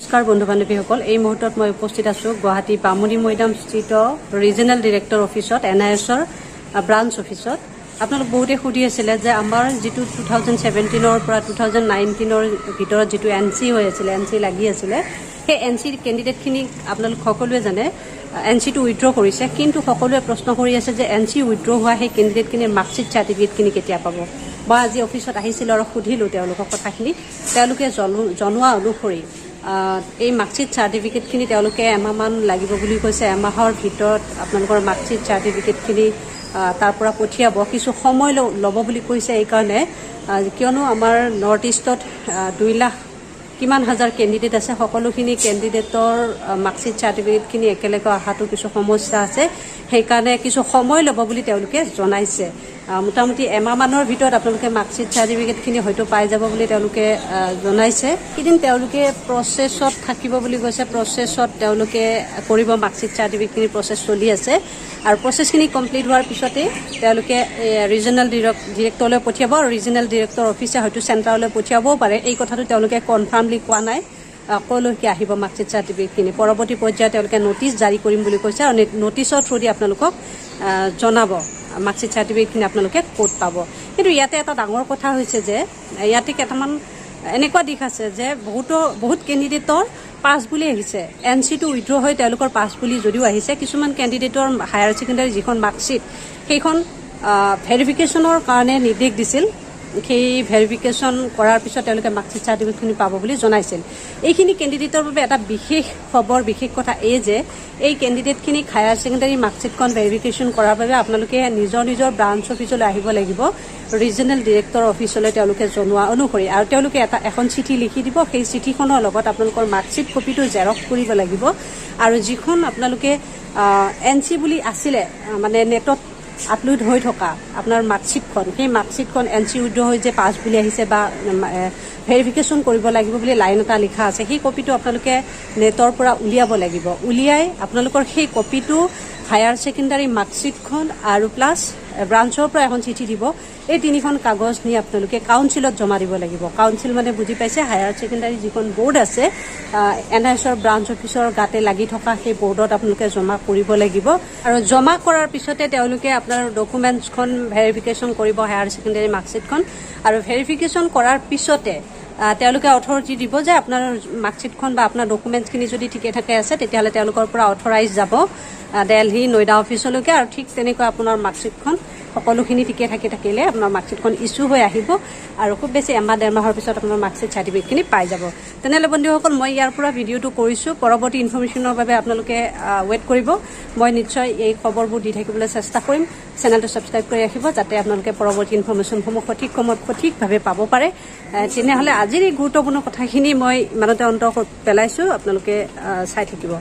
নমস্কাৰ বন্ধু বান্ধৱীসকল এই মুহূৰ্তত মই উপস্থিত আছো গুৱাহাটী বামুণী মৈদাম স্থিত ৰিজনেল ডিৰেক্টৰ অফিচত NISৰ ব্ৰাঞ্চ অফিচত আপোনালোক বহুতে সুধি আছিল যে আমাৰ যেটো 2017 পৰা 2019 ভিতৰত যেটো NC হৈ আছিল NC লাগি আছিল সেই NC ক্যান্ডিডেট খিনি আপোনালোক সকলোৱে জানে NC টো উইথড্ৰ কৰিছে কিন্তু সকলোৱে প্ৰশ্ন কৰি আছে যে NC উইথড্ৰ হোৱা সেই ক্যান্ডিডেট খিনিৰ মাৰ্কশিট সাৰ্টিফিকেট খিনি কেতিয়া পাব বা আজি অফিচত আহিছিল আৰু সুধিলো তেওঁলোকৰ কথাখিনি তেওঁলোকে জনোৱা অনুসৰি এই মাৰ্কশিট সাৰ্টিফিকেট খিনি তেওঁলোকে এমাহমান লাগিব বুলি কৈছে এমাহৰ ভিতৰত আপোনালোকৰ মাৰ্কশিট সাৰ্টিফিকেট খিনি তাৰ পৰা পঠিয়াব কিছু সময় ল'ব বুলি কৈছে এই কাৰণে কিয়নো আমাৰ নৰ্থ ইষ্টত 2 লাখ কিমান হাজাৰ ক্যান্ডিডেট আছে সকলোখিনি ক্যান্ডিডেটৰ মাৰ্কশিট সাৰ্টিফিকেট খিনি একেলগে আহাটো কিছু সমস্যা আছে সেই কাৰণে কিছু সময় ল'ব বুলি তেওঁলোকে জনাইছে মোটামুটি এমাহমানৰ ভিতৰত আপোনালোকে মাৰ্কশিট সাৰ্টিফিকেট খিনি হয়তো পাই যাব বুলি তেওঁলোকে জনাইছে কিদিন তেওঁলোকে প্ৰসেছত থাকিব বুলি কৈছে প্ৰসেছত তেওঁলোকে কৰিব মাৰ্কশিট সাৰ্টিফিকেট খিনি প্ৰসেছ চলি আছে আৰু প্ৰসেছখিনি কমপ্লিট হোৱাৰ পিছতে তেওঁলোকে ৰিজনেল ডিৰেক্টৰলৈ পঠিয়াব ৰিজনেল ডিৰেক্টৰ অফিচে হয়তো চেণ্টাৰলৈ পঠিয়াবও পাৰে এই কথাটো তেওঁলোকে কনফাৰ্মলি কোৱা নাই কলৈকে আহিব মাৰ্কশিট সাৰ্টিফিকেট খিনি পৰৱৰ্তী পৰ্যায়ত তেওঁলোকে নোটিছ জাৰি কৰিম বুলি কৈছে আৰু নোটিছৰ থ্ৰুদি আপোনালোকক জনাব মাৰ্কশিট সাৰ্টিফিকেট খিনি আপোনালোকে ক'ত পাব কিন্তু ইয়াতে এটা ডাঙৰ কথা হৈছে যে ইয়াতে কেইটামান এনেকুৱা দিশ আছে যে বহুত ক্যান্ডিডেটৰ পাছ বুলি আহিছে NC টো উইথড্ৰ হৈ তেওঁলোকৰ পাছ বুলি যদিও আহিছে কিছুমান ক্যান্ডিডেটৰ হায়াৰ সেকেন্ডাৰী যিখন মাৰ্কশিট সেইখন ভেৰিফিকেশনৰ কাৰণে নিৰ্দেশ দিছিল সেই ভেৰিফিকেশন কৰাৰ পিছত তেওঁলোকে মাৰ্কশিট সাৰ্টিফিকেট খিনি পাব বুলি জনাইছিল এইখিনি ক্যান্ডিডেটৰ বাবে এটা বিশেষ খবৰ বিশেষ কথা এই যে এই ক্যান্ডিডেট খিনি হায়াৰ সেকেন্ডাৰী মাৰ্কশিটখন ভেৰিফিকেশন কৰাৰ বাবে আপোনালোকে নিজৰ ব্ৰাঞ্চ অফিচলৈ আহিব লাগিব ৰিজনেল ডিৰেক্টৰ অফিচলৈ তেওঁলোকে জনোৱা অনুসৰি আৰু তেওঁলোকে এখন চিঠি লিখি দিব সেই চিঠিখনৰ লগত আপোনালোকৰ মাৰ্কশিট কপিটো জেৰক্স কৰিব লাগিব আৰু যিখন আপোনালোকে NC বুলি আছিলে মানে নেটত আপলোড হৈ থকা আপোনাৰ মাৰ্কশিটখন সেই মাৰ্কশিটখন NC উইথড্ৰ হৈ যে পাছ বুলি আহিছে বা ভেৰিফিকেশন কৰিব লাগিব বুলি লাইন এটা লিখা আছে সেই কপিটো আপোনালোকে নেটৰ পৰা উলিয়াব লাগিব উলিয়াই আপোনালোকৰ সেই কপিটো হায়াৰ সেকেন্ডাৰী মাৰ্কশিটখন আৰু প্লাস ব্ৰাঞ্চৰ পৰা এখন চিঠি দিব এই তিনিখন কাগজ নি আপোনালোকে কাউন্সিলত জমা দিব লাগিব কাউন্সিল মানে বুজি পাইছে হায়াৰ সেকেন্ডাৰী যিখন বোৰ্ড আছে NISৰ ব্ৰাঞ্চ অফিচৰ গাতে লাগি থকা সেই বোৰ্ডত আপোনালোকে জমা কৰিব লাগিব আৰু জমা কৰাৰ পিছতে তেওঁলোকে আপোনাৰ ডকুমেন্টছখন ভেৰিফিকেশন কৰিব হায়াৰ সেকেন্ডাৰী মাৰ্কশিটখন আৰু ভেৰিফিকেশন কৰাৰ পিছতে তেওঁলোকে অথৰিটি দিব যে আপোনাৰ মাৰ্কশিটখন বা আপোনাৰ ডকুমেন্টছখিনি যদি ঠিকে থাকে আছে তেতিয়াহলে তেওঁলোকৰ পৰা অথৰাইজ যাব দিল্লী নয়ডা অফিচলৈকে আৰু ঠিক তেনেকৈ আপোনাৰ মাৰ্কশিটখন সকলোখিনি ঠিকে থাকিলে আপোনাৰ মাৰ্কশিটখন ইস্যু হৈ আহিব আৰু খুব বেছি এমাহ ডেৰ মাহৰ পিছত আপোনাৰ মাৰ্কশিট সাৰ্টিফিকেটখিনি পাই যাব তেনেহলে বন্ধুসকল মই ইয়াৰ পৰা ভিডিঅটো কৰিছো পৰৱৰ্তী ইনফৰমেশ্যনৰ বাবে আপোনালোকে ওয়েট কৰিব মই নিশ্চয় এই খবৰবোৰ দি থাকিবলৈ চেষ্টা কৰিম চেনেলটো সাবস্ক্ৰাইব কৰি ৰাখিব যাতে আপোনালোকে পৰৱৰ্তী ইনফৰমেশ্যনসমূহ সঠিক সময়ত সঠিকভাৱে পাব পাৰে তেনেহলে আজিৰ এই গুৰুত্বপূৰ্ণ কথাখিনি মই ইমানতে অন্ত পেলাইছো আপোনালোকে চাই থাকিব